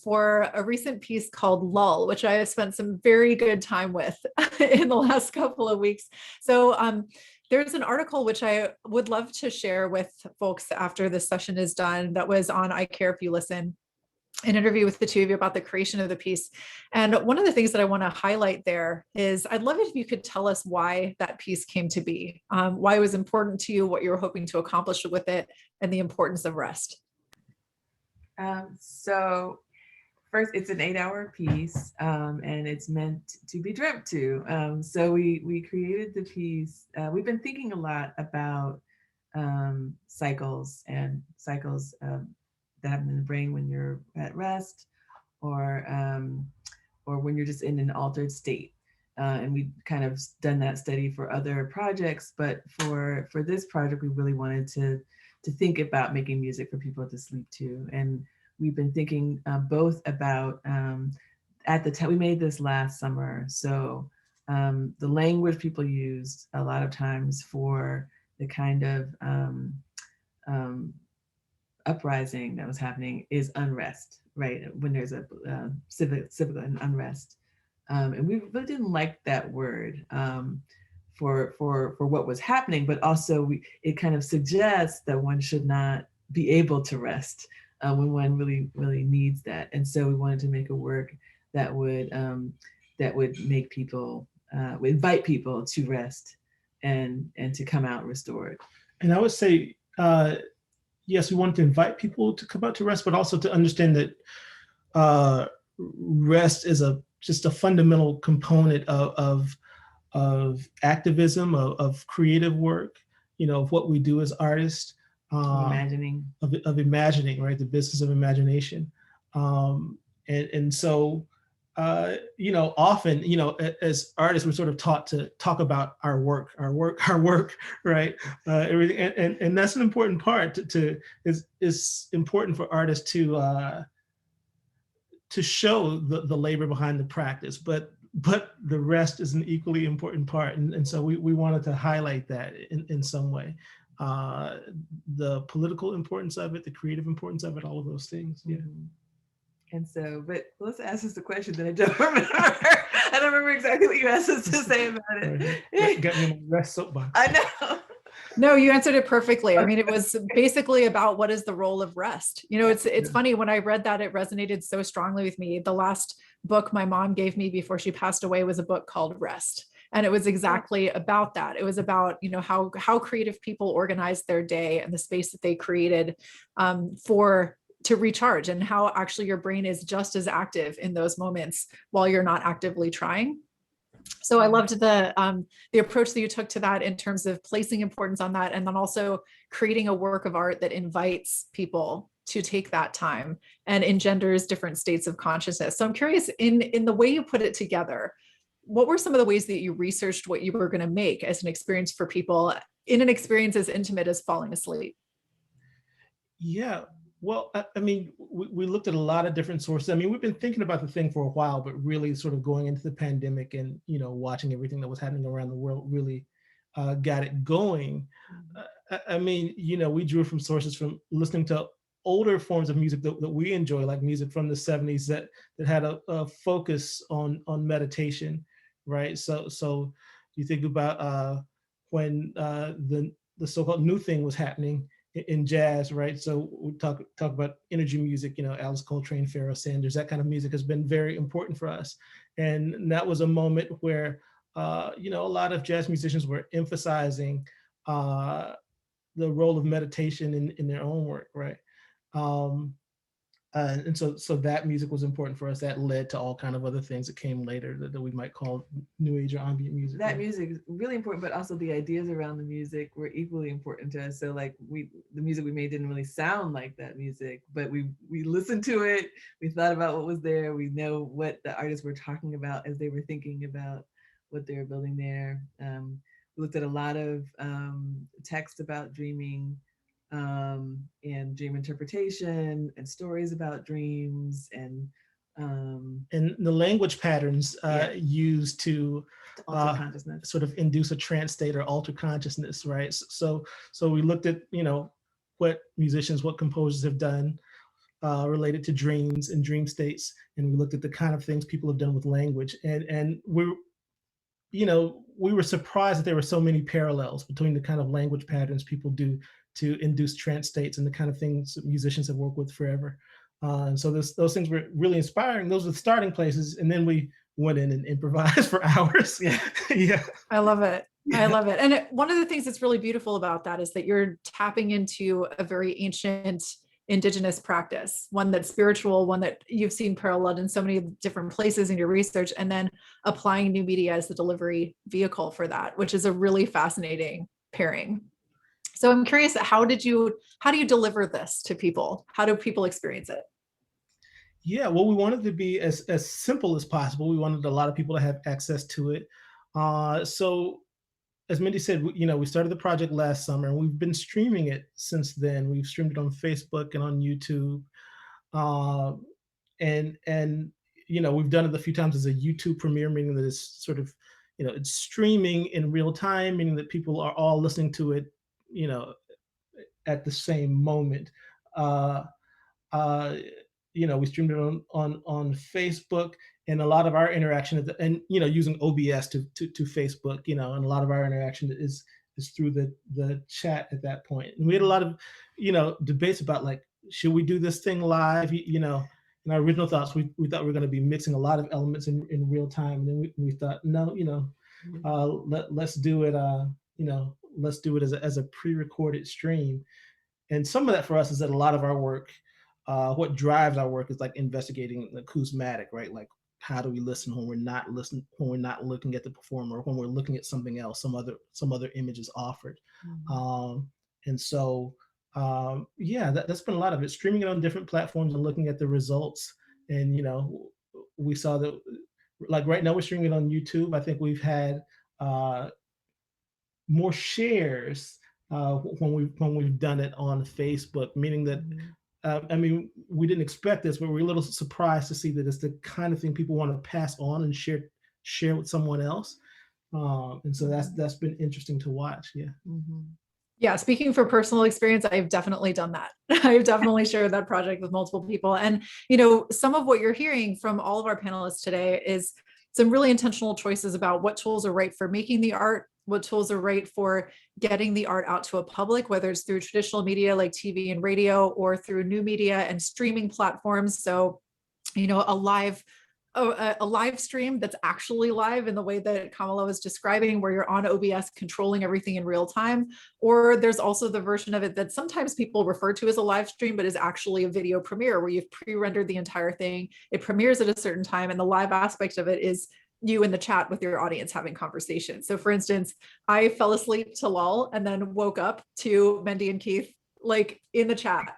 Speaker 2: for a recent piece called Lull, which I have spent some very good time with in the last couple of weeks. So there's an article which I would love to share with folks after this session is done that was on I Care If You Listen, an interview with the two of you about the creation of the piece. And one of the things that I want to highlight there is I'd love it if you could tell us why that piece came to be, why it was important to you, what you were hoping to accomplish with it, and the importance of rest.
Speaker 3: So first, it's an 8-hour piece, and it's meant to be dreamt to. So we created the piece. We've been thinking a lot about cycles that happen in the brain when you're at rest, or when you're just in an altered state. And we've kind of done that study for other projects, but for this project, we really wanted to think about making music for people to sleep to. And we've been thinking both about, at the time, we made this last summer. So the language people used a lot of times for the kind of uprising that was happening is unrest, right? When there's a civic unrest. And we really didn't like that word for what was happening, but also it kind of suggests that one should not be able to rest when one really, really needs that. And so we wanted to make a work that would make people, would invite people to rest and to come out restored.
Speaker 4: And I would say, yes, we want to invite people to come out to rest, but also to understand that rest is just a fundamental component of activism, of creative work, of what we do as artists.
Speaker 3: Imagining.
Speaker 4: Of imagining, right? The business of imagination. And so, often, as artists, we're sort of taught to talk about our work, right? Everything, and that's an important part. It's important for artists to show the labor behind the practice, but the rest is an equally important part, and so we wanted to highlight that in some way. The political importance of it, the creative importance of it, all of those things. Yeah.
Speaker 3: And so, but let's ask us the question that I don't remember. I don't remember exactly what you asked us to say about it.
Speaker 4: Got me in my rest soapbox.
Speaker 3: I know.
Speaker 2: No, you answered it perfectly. I mean, it was basically about what is the role of rest. It's funny, when I read that, it resonated so strongly with me. The last book my mom gave me before she passed away was a book called Rest. And it was exactly about that. It was about, how creative people organized their day and the space that they created to recharge, and how actually your brain is just as active in those moments while you're not actively trying. So I loved the approach that you took to that in terms of placing importance on that, and then also creating a work of art that invites people to take that time and engenders different states of consciousness. So I'm curious, in the way you put it together, what were some of the ways that you researched what you were going to make as an experience for people, in an experience as intimate as falling asleep?
Speaker 4: Yeah, well, I mean, we looked at a lot of different sources. I mean, we've been thinking about the thing for a while, but really sort of going into the pandemic and, watching everything that was happening around the world really got it going. I mean, we drew from sources from listening to older forms of music that we enjoy, like music from the 70s that had a focus on meditation. Right. So you think about when the so-called new thing was happening in jazz, right? So we talk about energy music, Alice Coltrane, Pharoah Sanders, that kind of music has been very important for us. And that was a moment where, a lot of jazz musicians were emphasizing the role of meditation in their own work, right? And so that music was important for us. That led to all kind of other things that came later that we might call new age or ambient music.
Speaker 3: That music is really important, but also the ideas around the music were equally important to us. So like the music we made didn't really sound like that music, but we listened to it. We thought about what was there. We know what the artists were talking about as they were thinking about what they were building there. We looked at a lot of text about dreaming, and dream interpretation and stories about dreams and
Speaker 4: the language patterns used to
Speaker 3: alter consciousness,
Speaker 4: sort of induce a trance state or alter consciousness, right? So we looked at what musicians, what composers have done related to dreams and dream states, and we looked at the kind of things people have done with language, and we were surprised that there were so many parallels between the kind of language patterns people do to induce trance states and the kind of things musicians have worked with forever. And so those things were really inspiring. Those were the starting places. And then we went in and improvised for hours.
Speaker 2: Yeah. I love it. Yeah. I love it. And one of the things that's really beautiful about that is that you're tapping into a very ancient indigenous practice, one that's spiritual, one that you've seen paralleled in so many different places in your research, and then applying new media as the delivery vehicle for that, which is a really fascinating pairing. So I'm curious, how do you deliver this to people? How do people experience it?
Speaker 4: Yeah, well, we wanted to be as simple as possible. We wanted a lot of people to have access to it. So as Mendi said, we started the project last summer, and we've been streaming it since then. We've streamed it on Facebook and on YouTube. And we've done it a few times as a YouTube premiere, meaning that it's sort of, it's streaming in real time, meaning that people are all listening to it, at the same moment. We streamed it on Facebook, and a lot of our interaction using OBS to Facebook, and a lot of our interaction is through the chat at that point. And we had a lot of, debates about, like, should we do this thing live? In our original thoughts, we thought we were going to be mixing a lot of elements in real time. And then we thought, no, let's do it, let's do it as a pre-recorded stream. And some of that for us is that a lot of our work, what drives our work is like investigating the acousmatic, right? Like, how do we listen when we're not listening, when we're not looking at the performer, when we're looking at something else, some other image is offered. Mm-hmm. And so, that's been a lot of it, streaming it on different platforms and looking at the results. And, we saw that, like, right now we're streaming it on YouTube. I think we've had more shares when we've done it on Facebook, meaning that, we didn't expect this, but we're a little surprised to see that it's the kind of thing people want to pass on and share with someone else. And so that's been interesting to watch. Yeah.
Speaker 2: Mm-hmm. Yeah. Speaking for personal experience, I've definitely done that. I've definitely shared that project with multiple people. And, some of what you're hearing from all of our panelists today is some really intentional choices about what tools are right for making the art, what tools are right for getting the art out to a public, whether it's through traditional media like TV and radio, or through new media and streaming platforms. So, a live stream that's actually live in the way that Kamala was describing, where you're on OBS controlling everything in real time. Or there's also the version of it that sometimes people refer to as a live stream, but is actually a video premiere where you've pre-rendered the entire thing. It premieres at a certain time, and the live aspect of it is you in the chat with your audience having conversations. So for instance, I fell asleep to lull and then woke up to Mendi and Keith like in the chat,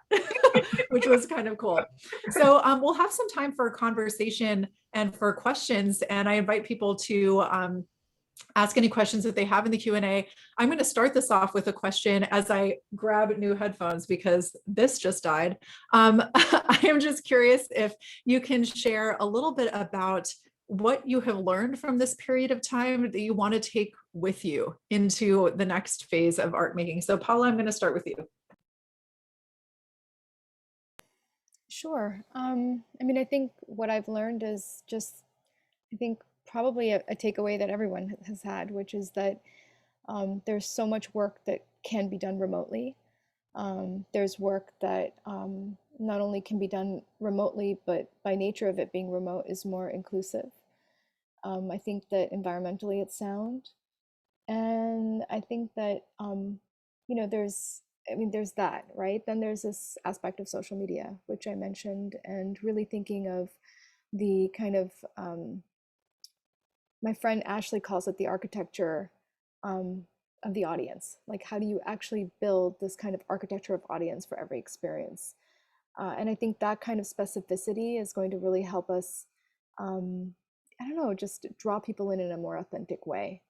Speaker 2: which was kind of cool. So we'll have some time for a conversation and for questions. And I invite people to ask any questions that they have in the Q&A. I'm going to start this off with a question as I grab new headphones because this just died. I am just curious if you can share a little bit about what you have learned from this period of time that you want to take with you into the next phase of art making. So Paola, I'm going to start with you.
Speaker 7: Sure. I think what I've learned is just, probably a takeaway that everyone has had, which is that there's so much work that can be done remotely. There's work that not only can be done remotely, but by nature of it being remote is more inclusive. I think that environmentally it's sound. And I think that, there's I mean, there's that, right? Then there's this aspect of social media, which I mentioned, and really thinking of the kind of, my friend Ashley calls it the architecture of the audience. Like, how do you actually build this kind of architecture of audience for every experience? And I think that kind of specificity is going to really help us, I don't know, just draw people in a more authentic way.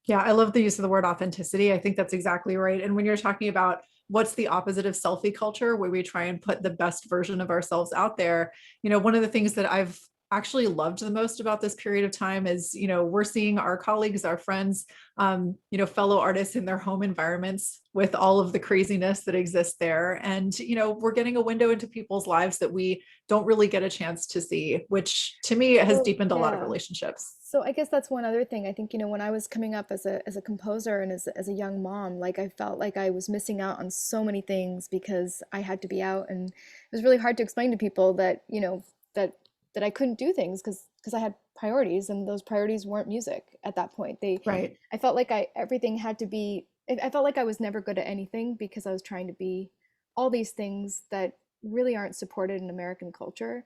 Speaker 2: Yeah, I love the use of the word authenticity. I think that's exactly right. And when you're talking about what's the opposite of selfie culture, where we try and put the best version of ourselves out there, one of the things that I've actually loved the most about this period of time is, we're seeing our colleagues, our friends, fellow artists in their home environments with all of the craziness that exists there. And, we're getting a window into people's lives that we don't really get a chance to see, which to me has deepened a lot of relationships.
Speaker 7: So I guess that's one other thing. I think, when I was coming up as a composer and as a young mom, like I felt like I was missing out on so many things because I had to be out, and it was really hard to explain to people that, that I couldn't do things because I had priorities, and those priorities weren't music at that point.
Speaker 2: Right.
Speaker 7: I felt like everything had to be, I felt like I was never good at anything because I was trying to be all these things that really aren't supported in American culture.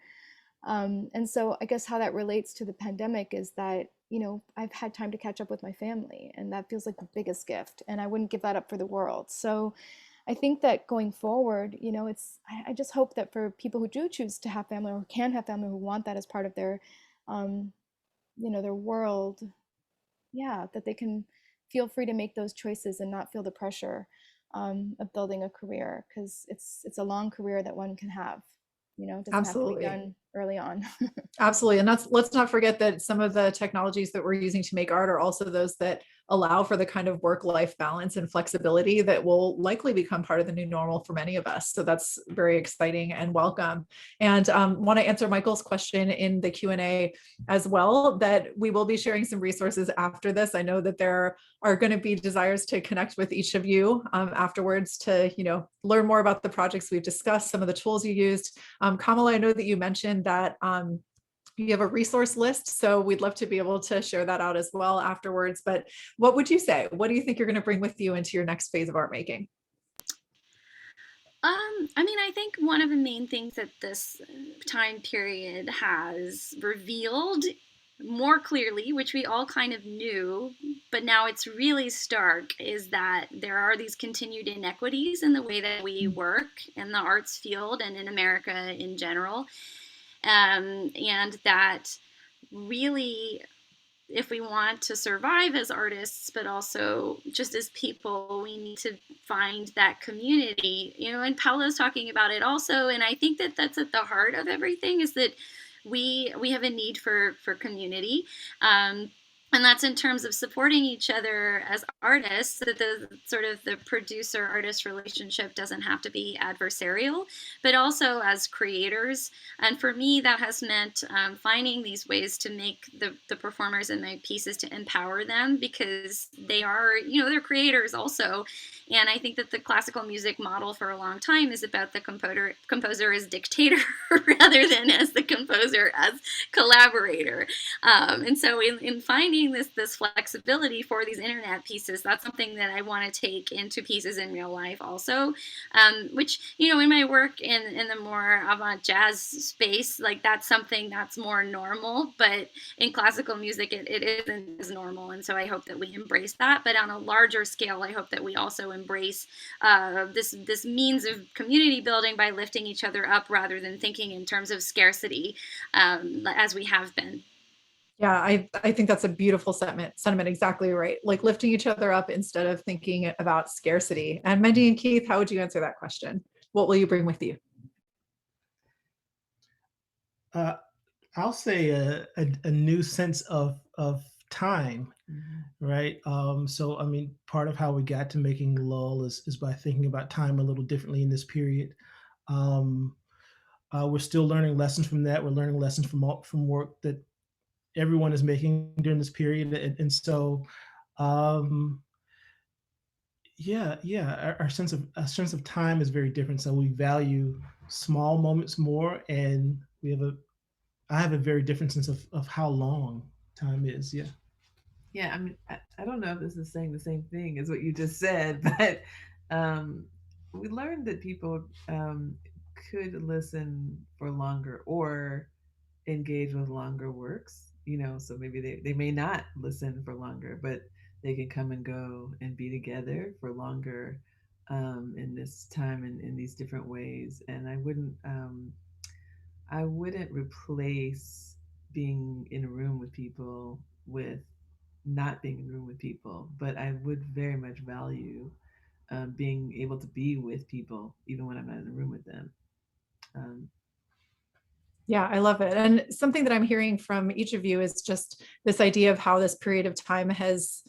Speaker 7: And so I guess how that relates to the pandemic is that, I've had time to catch up with my family, and that feels like the biggest gift, and I wouldn't give that up for the world. So I think that going forward, I just hope that for people who do choose to have family, or can have family, who want that as part of their, their world, that they can feel free to make those choices and not feel the pressure of building a career, because it's a long career that one can have. It doesn't
Speaker 2: Absolutely.
Speaker 7: have to be done early on.
Speaker 2: Absolutely. And let's not forget that some of the technologies that we're using to make art are also those that allow for the kind of work-life balance and flexibility that will likely become part of the new normal for many of us. So that's very exciting and welcome. And want to answer Michael's question in the Q&A as well, that we will be sharing some resources after this. I know that there are going to be desires to connect with each of you afterwards to, learn more about the projects we've discussed, some of the tools you used. Kamala, I know that you mentioned that you have a resource list, so we'd love to be able to share that out as well afterwards. But what would you say? What do you think you're going to bring with you into your next phase of art making?
Speaker 6: I think one of the main things that this time period has revealed more clearly, which we all kind of knew, but now it's really stark, is that there are these continued inequities in the way that we work in the arts field and in America in general. And that really, if we want to survive as artists, but also just as people, we need to find that community, and Paolo's talking about it also. And I think that that's at the heart of everything, is that we have a need for community. And that's in terms of supporting each other as artists, that the sort of the producer-artist relationship doesn't have to be adversarial, but also as creators. And for me, that has meant finding these ways to make the performers in my pieces, to empower them, because they are, they're creators also. And I think that the classical music model for a long time is about the composer as dictator rather than as the composer as collaborator. And so in finding this flexibility for these internet pieces, that's something that I want to take into pieces in real life also, which, in my work in the more avant jazz space, like that's something that's more normal, but in classical music, it isn't as normal. And so I hope that we embrace that. But on a larger scale, I hope that we also embrace this means of community building by lifting each other up rather than thinking in terms of scarcity, as we have been.
Speaker 2: Yeah, I think that's a beautiful sentiment, exactly right. Like lifting each other up instead of thinking about scarcity. And Mendi and Keith, how would you answer that question? What will you bring with you?
Speaker 4: I'll say a new sense of time, right? So, part of how we got to making Lull is by thinking about time a little differently in this period. We're still learning lessons from that. We're learning lessons from work that everyone is making during this period, and so our sense of time is very different. So we value small moments more, and I have a very different sense of how long time is.
Speaker 3: I don't know if this is saying the same thing as what you just said, but we learned that people could listen for longer or engage with longer works, so maybe they may not listen for longer, but they can come and go and be together for longer in this time and in these different ways. And I wouldn't replace being in a room with people with not being in a room with people, but I would very much value being able to be with people even when I'm not in the room with them. Um,
Speaker 2: Yeah, I love it. And something that I'm hearing from each of you is just this idea of how this period of time has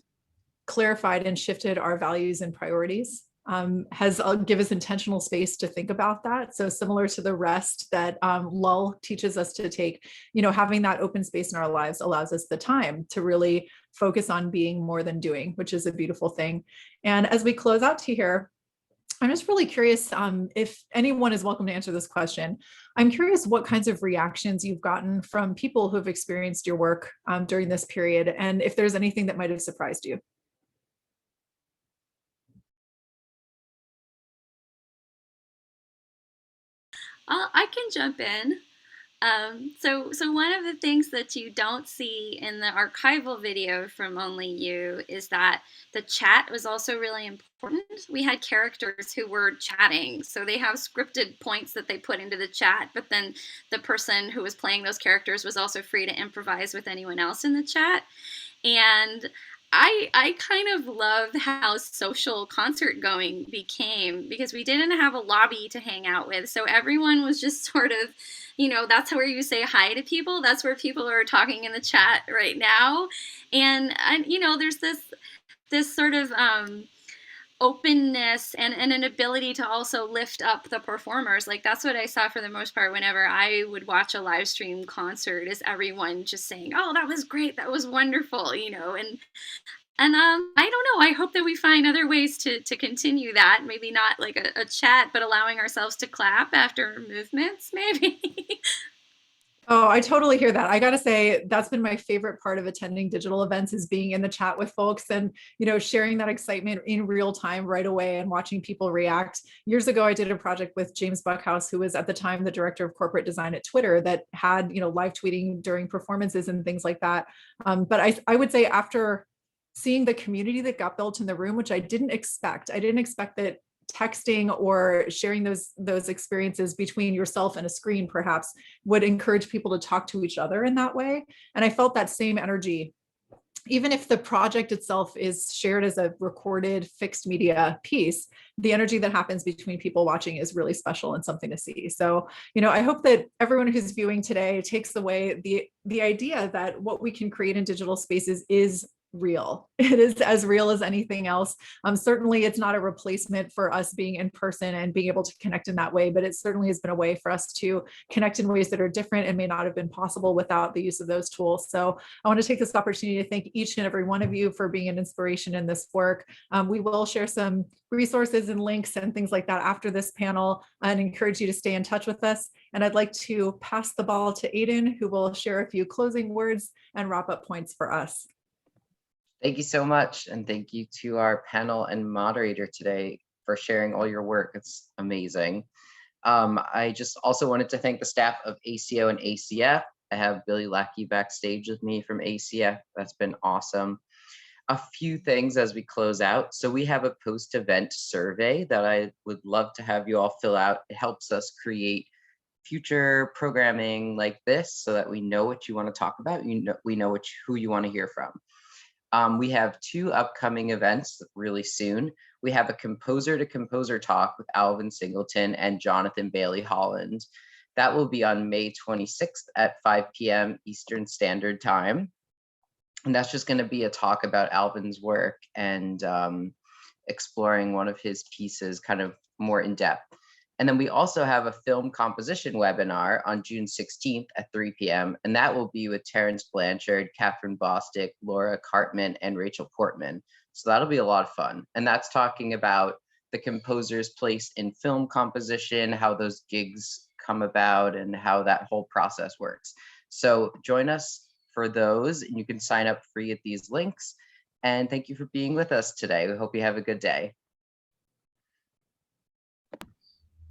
Speaker 2: clarified and shifted our values and priorities, has give us intentional space to think about that. So similar to the rest that lull teaches us to take, having that open space in our lives allows us the time to really focus on being more than doing, which is a beautiful thing. And as we close out to here, I'm just really curious if anyone is welcome to answer this question. I'm curious what kinds of reactions you've gotten from people who have experienced your work during this period, and if there's anything that might have surprised you.
Speaker 6: I can jump in. So one of the things that you don't see in the archival video from Only You is that the chat was also really important. We had characters who were chatting, so they have scripted points that they put into the chat, but then the person who was playing those characters was also free to improvise with anyone else in the chat. And I kind of loved how social concert going became, because we didn't have a lobby to hang out with. So everyone was just sort of, that's where you say hi to people. That's where people are talking in the chat right now. And there's this sort of openness and an ability to also lift up the performers. Like, that's what I saw for the most part whenever I would watch a live stream concert, is everyone just saying, oh, that was great, that was wonderful, and I don't know, I hope that we find other ways to continue that. Maybe not like a chat, but allowing ourselves to clap after movements, maybe.
Speaker 2: Oh, I totally hear that. I got to say, that's been my favorite part of attending digital events, is being in the chat with folks and, sharing that excitement in real time right away and watching people react. Years ago, I did a project with James Buckhouse, who was at the time the director of corporate design at Twitter, that had, live tweeting during performances and things like that. But I would say, after seeing the community that got built in the room, which I didn't expect that texting or sharing those experiences between yourself and a screen perhaps would encourage people to talk to each other in that way. And I felt that same energy, even if the project itself is shared as a recorded fixed media piece. The energy that happens between people watching is really special and something to see. So, I hope that everyone who's viewing today takes away the idea that what we can create in digital spaces is real. It is as real as anything else. Certainly it's not a replacement for us being in person and being able to connect in that way, but it certainly has been a way for us to connect in ways that are different and may not have been possible without the use of those tools. So I want to take this opportunity to thank each and every one of you for being an inspiration in this work. We will share some resources and links and things like that after this panel, and encourage you to stay in touch with us. And I'd like to pass the ball to Aiden, who will share a few closing words and wrap up points for us.
Speaker 1: Thank you so much. And thank you to our panel and moderator today for sharing all your work. It's amazing. I just also wanted to thank the staff of ACO and ACF. I have Billy Lackey backstage with me from ACF. That's been awesome. A few things as we close out. So we have a post-event survey that I would love to have you all fill out. It helps us create future programming like this so that we know what you want to talk about. We know who you want to hear from. We have 2 upcoming events really soon. We have a composer to composer talk with Alvin Singleton and Jonathan Bailey Holland. That will be on May 26th at 5 p.m. Eastern Standard Time. And that's just going to be a talk about Alvin's work and exploring one of his pieces kind of more in depth. And then we also have a film composition webinar on June 16th at 3 p.m. And that will be with Terrence Blanchard, Catherine Bostick, Laura Cartman, and Rachel Portman. So that'll be a lot of fun. And that's talking about the composer's place in film composition, how those gigs come about, and how that whole process works. So join us for those, and you can sign up free at these links. And thank you for being with us today. We hope you have a good day.